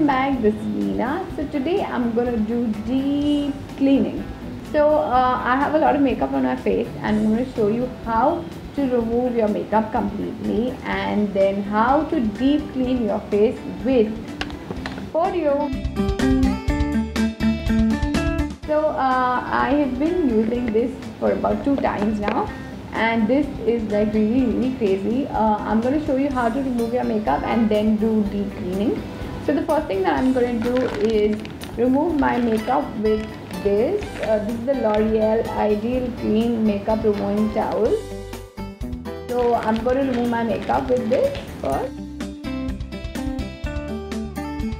welcome back. This is Leena. So today I'm gonna do deep cleaning. So I have a lot of makeup on my face and I'm gonna show you how to remove your makeup completely and then how to deep clean your face with Foreo. So I have been using this for about 2 times now. And this is like really crazy. I'm going to show you how to remove your makeup and then do deep cleaning. So the first thing that I'm going to do is remove my makeup with this. This is the L'Oreal Ideal Clean Makeup Removing Towel. So I'm going to remove my makeup with this first.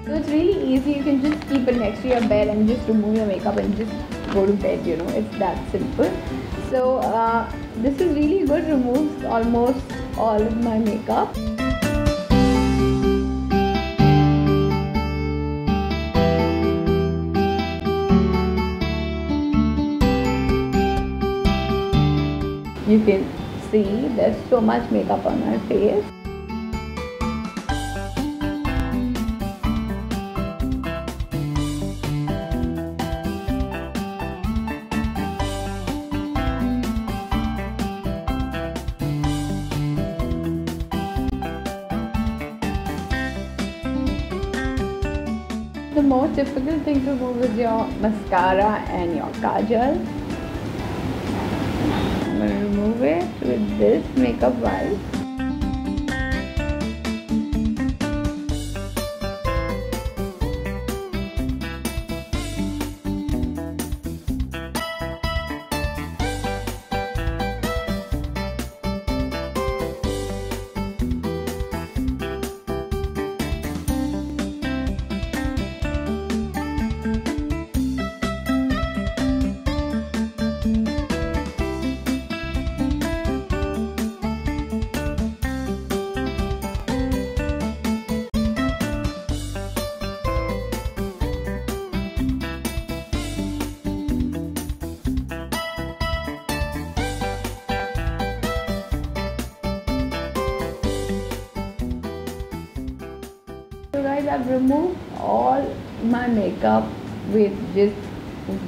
So it's really easy. You can just keep it next to your bed and just remove your makeup and just go to bed, you know, it's that simple. So this is really good, removes almost all of my makeup. You can see there's so much makeup on my face. The most difficult thing to remove is your mascara and your kajal. I'm going to remove it with this makeup wipe. So guys, I've removed all my makeup with just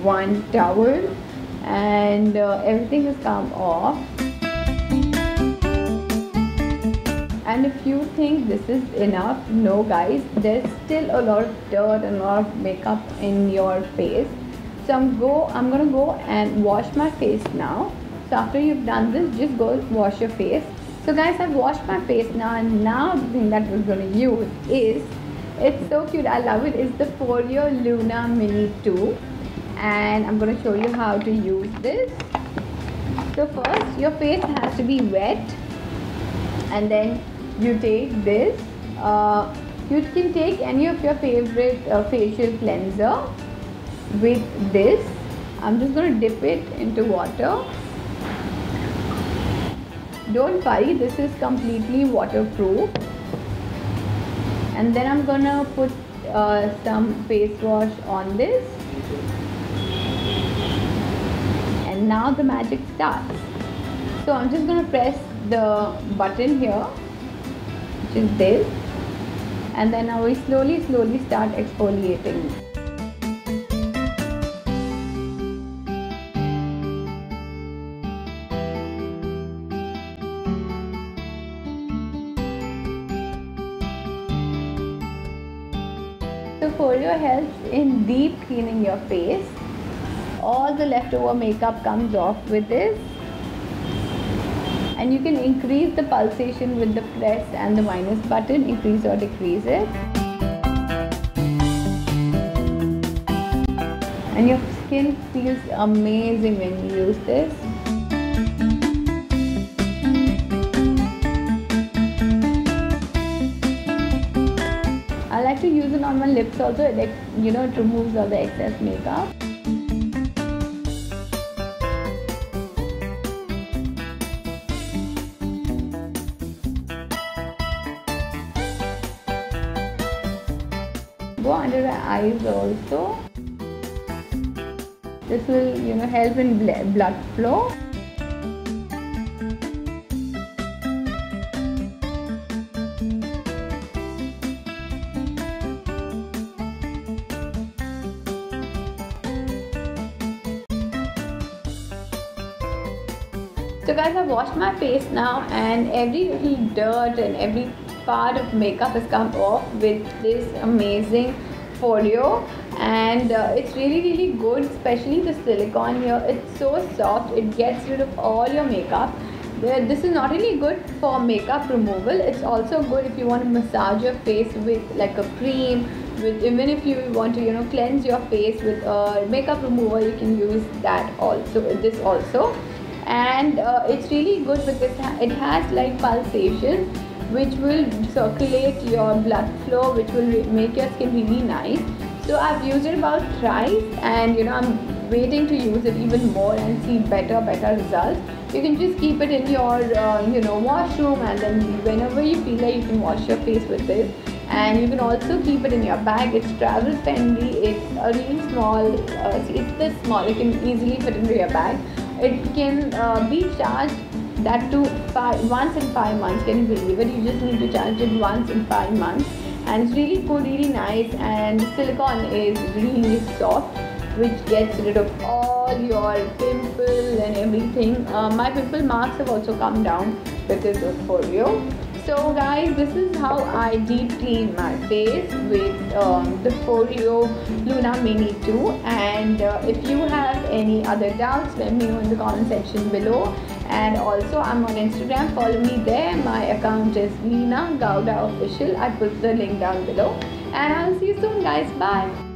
one towel and everything has come off. And if you think this is enough, no guys, there's still a lot of dirt and a lot of makeup in your face. So I'm gonna go and wash my face now. So after you've done this, just go wash your face. So guys, I've washed my face now, and now the thing that we're going to use is, it's so cute, I love it, it's the Foreo Luna Mini 2 and I'm going to show you how to use this. So first, your face has to be wet and then you take this. You can take any of your favorite facial cleanser with this. I'm just going to dip it into water. Don't worry, this is completely waterproof. And then I'm gonna put some face wash on this. And now the magic starts. So I'm just gonna press the button here, which is this. And then now we slowly start exfoliating. So Foreo helps in deep cleaning your face. All the leftover makeup comes off with this. And you can increase the pulsation with the press and the minus button, increase or decrease it. And your skin feels amazing when you use this. I like to use it on my lips also, like, you know, it removes all the excess makeup. Go under the eyes also. This will, you know, help in blood flow. So guys, I washed my face now, and every little dirt and every part of makeup has come off with this amazing Foreo, and it's really good, especially the silicone here. It's so soft, it gets rid of all your makeup. This is not really good for makeup removal. It's also good if you want to massage your face with like a cream, with even if you want to cleanse your face with a makeup remover, you can use that also, this also. And it's really good because it has like pulsation, which will circulate your blood flow, which will make your skin really nice. So I've used it about thrice, and I'm waiting to use it even more and see better results. You can just keep it in your washroom, and then whenever you feel like you can wash your face with this. And you can also keep it in your bag. It's travel friendly. It's a really small, it's this small, it can easily fit into your bag. It can be charged that to once in 5 months. Can you believe it? You just need to charge it once in 5 months, and it's really cool, really nice, and the silicone is really soft, which gets rid of all your pimples and everything. My pimple marks have also come down because of Foreo. So guys, this is how I deep clean my face with the Foreo Luna Mini 2. And if you have any other doubts, let me know in the comment section below. And also, I'm on Instagram, follow me there. My account is Leena Gowda Official. I put the link down below. And I'll see you soon guys, bye.